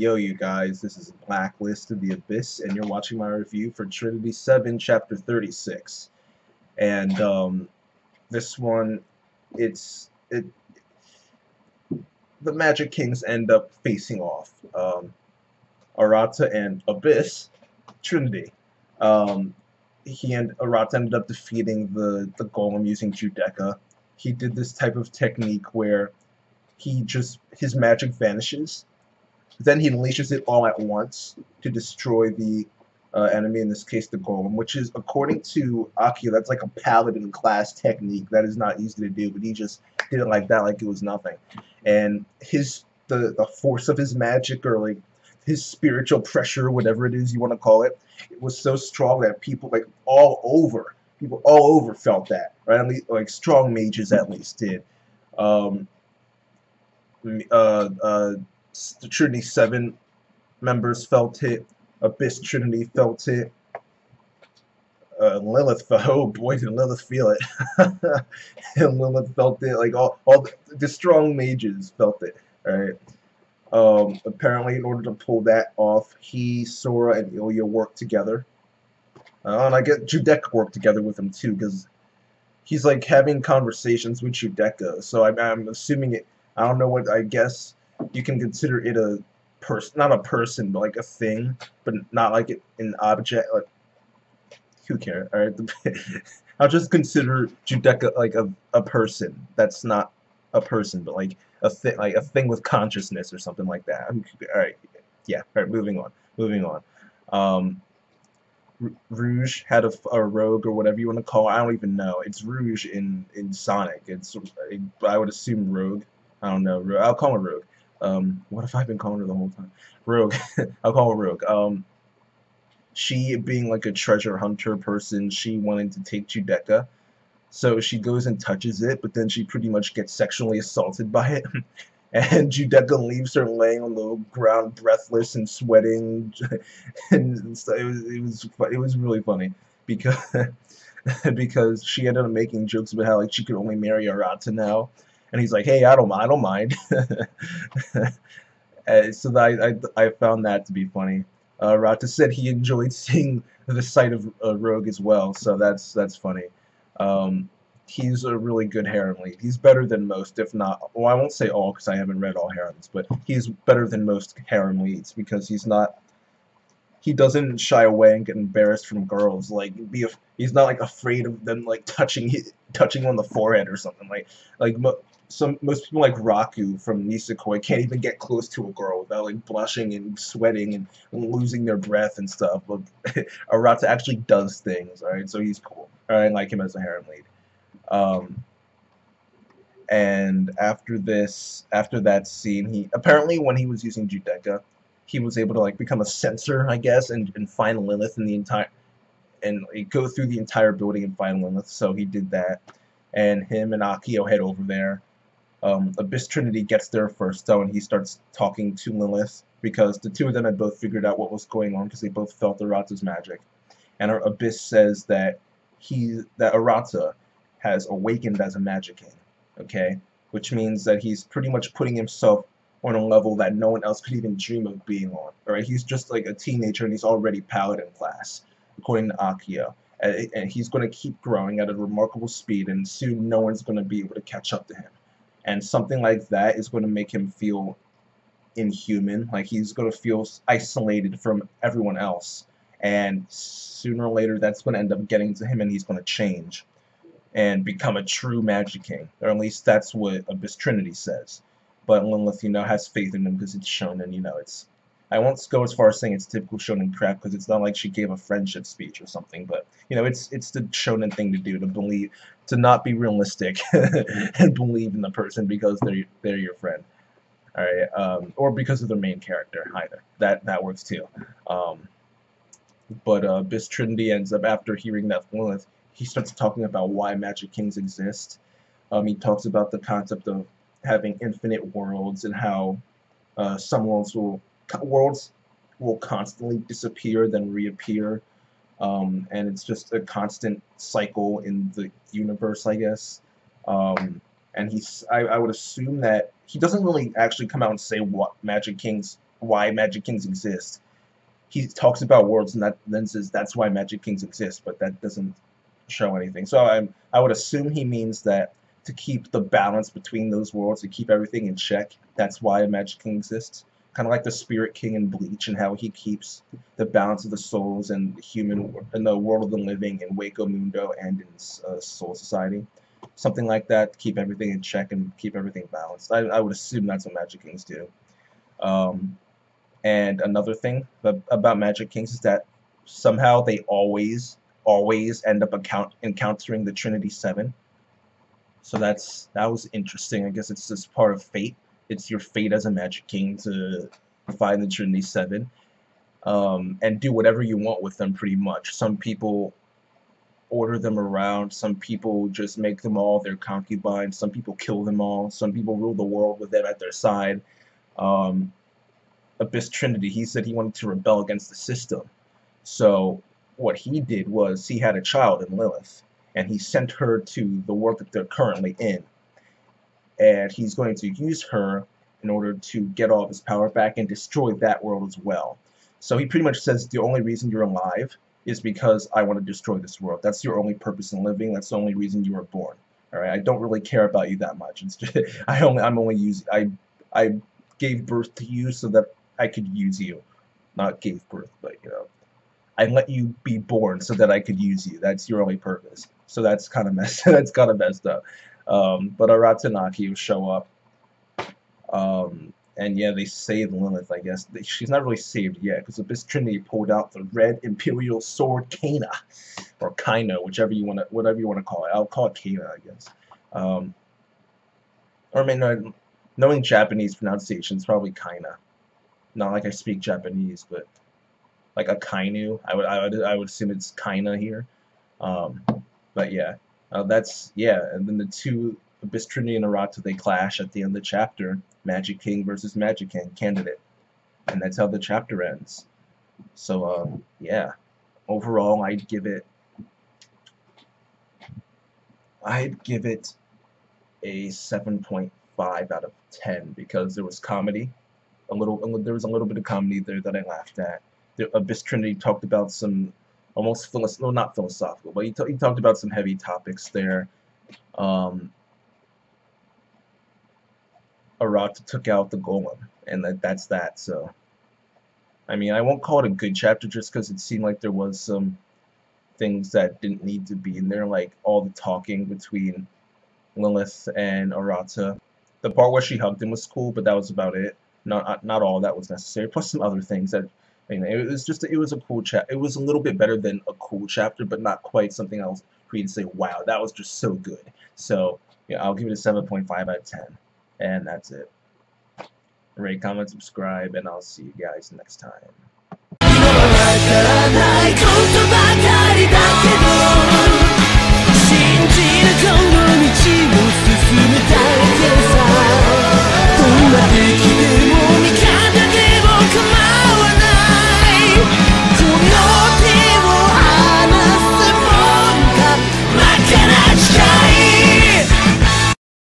Yo, you guys, this is Blacklist of the Abyss, and you're watching my review for Trinity 7, Chapter 36. And, this one, it, the Magic Kings end up facing off. Arata and Abyss, Trinity. Um, Arata ended up defeating the golem using Judecca. He did this type of technique where his magic vanishes. Then he unleashes it all at once to destroy the enemy, in this case the golem, which is, according to Akio, that's like a paladin class technique that is not easy to do, but he just did it like that, like it was nothing. And the force of his magic, or like his spiritual pressure, whatever it is you want to call it, it was so strong that people people all over felt that, right? At least, like strong mages at least did. Um, uh, uh, the Trinity 7 members felt it. Abyss Trinity felt it. Lilith felt, oh boy, did Lilith feel it. And Lilith felt it. Like all the strong mages felt it. Alright. Apparently, in order to pull that off, Sora, and Ilya worked together. And I get Judecca worked together with him too, because he's like having conversations with Judecca. So I'm assuming it. I don't know what. I guess you can consider it a person, not a person, but like a thing, but not like an object. Like, who cares? All right, I'll just consider Judecca like a person. That's not a person, but like a thing with consciousness or something like that. All right, yeah. All right, moving on. Moving on. Rouge had a rogue, or whatever you want to call it. I don't even know. It's Rouge in Sonic. I would assume Rogue. I don't know. I'll call her Rogue. What have I been calling her the whole time? Rogue. I'll call her Rogue. She, being like a treasure hunter person, she wanted to take Judecca. So she goes and touches it, but then she pretty much gets sexually assaulted by it. And Judecca leaves her laying on the ground, breathless and sweating, and so it was really funny because because she ended up making jokes about how like she could only marry Arata now, and he's like, hey, I don't mind. So I found that to be funny. Arata said he enjoyed seeing the sight of Rogue as well, so that's funny. He's a really good harem lead. He's better than most, if not, well, I won't say all because I haven't read all harems, but he's better than most harem leads because he doesn't shy away and get embarrassed from girls. Like, he's not like afraid of them like touching on the forehead or something. Most people like Raku from Nisekoi can't even get close to a girl without like blushing and sweating and losing their breath and stuff. But Arata actually does things, alright, so he's cool. I like him as a harem lead. And after that scene, he apparently, when he was using Judecca, he was able to like become a censor, I guess, and find Lilith in the entire, and go through the entire building and find Lilith. So he did that, and him and Akio head over there. Abyss Trinity gets there first, though, and he starts talking to Lilith because the two of them had both figured out what was going on because they both felt Arata's magic. And Abyss says that Arata has awakened as a Magic King, okay? Which means that he's pretty much putting himself on a level that no one else could even dream of being on, alright? He's just like a teenager and he's already Paladin class, according to Akio. And he's going to keep growing at a remarkable speed, and soon no one's going to be able to catch up to him. And something like that is going to make him feel inhuman, like he's going to feel isolated from everyone else. And sooner or later that's going to end up getting to him, and he's going to change and become a true Magic King, or at least that's what Abyss Trinity says. But Lilith, has faith in him because it's shonen. I won't go as far as saying it's typical shonen crap because it's not like she gave a friendship speech or something. But it's the shonen thing to do, to not be realistic and believe in the person because they're your friend, all right, or because of their main character either. That works too. But Abyss Trinity ends up, after hearing that from Lilith, he starts talking about why Magic Kings exist. He talks about the concept of having infinite worlds and how some worlds will constantly disappear, then reappear. And it's just a constant cycle in the universe, I guess. And I would assume that he doesn't really actually come out and say what Magic Kings why Magic Kings exist. He talks about worlds and then says that's why Magic Kings exist, but that doesn't show anything. So I would assume he means that to keep the balance between those worlds, to keep everything in check, that's why a Magic King exists. Kind of like the Spirit King in Bleach and how he keeps the balance of the souls and the human and the world of the living in Waco Mundo and in Soul Society. Something like that to keep everything in check and keep everything balanced. I would assume that's what Magic Kings do. Um, and another thing about Magic Kings is that somehow they always end up encountering the Trinity Seven. So that was interesting. I guess it's just part of fate. It's your fate as a Magic King to find the Trinity Seven, and do whatever you want with them. Pretty much. Some people order them around. Some people just make them all their concubines. Some people kill them all. Some people rule the world with them at their side. Um, Abyss Trinity, he said he wanted to rebel against the system. So what he did was he had a child in Lilith, and he sent her to the world that they're currently in. And he's going to use her in order to get all of his power back and destroy that world as well. So he pretty much says the only reason you're alive is because I want to destroy this world. That's your only purpose in living. That's the only reason you were born. All right, I don't really care about you that much. It's just, I'm only using. I gave birth to you so that I could use you. Not gave birth, but I let you be born so that I could use you. That's your only purpose. So that's kind of messed. That's kind of messed up. But Arata and Akio show up, and yeah, they save Lilith. I guess she's not really saved yet because Abyss Trinity pulled out the red Imperial sword Caina, or Caina, whatever you want to call it. I'll call it Caina, I guess. Or I mean, knowing Japanese pronunciation, it's probably Caina. Not like I speak Japanese, but like a Kainu. I would assume it's Caina here. But yeah, and then the two Abyss Trinity and Arata, they clash at the end of the chapter. Magic King versus Magic King candidate, and that's how the chapter ends. So yeah, overall I'd give it a 7.5 out of 10 because there was comedy, there was a little bit of comedy there that I laughed at. The Abyss Trinity talked about some almost not philosophical, but he talked about some heavy topics there. Arata took out the golem, and that's that. So, I mean, I won't call it a good chapter just because it seemed like there was some things that didn't need to be in there, like all the talking between Lilith and Arata. The part where she hugged him was cool, but that was about it. Not all that was necessary. Plus some other things that, it was a cool chapter. It was a little bit better than a cool chapter, but not quite something else for you to say, wow, that was just so good. So yeah, I'll give it a 7.5 out of 10, and that's it. Rate, comment, subscribe, and I'll see you guys next time.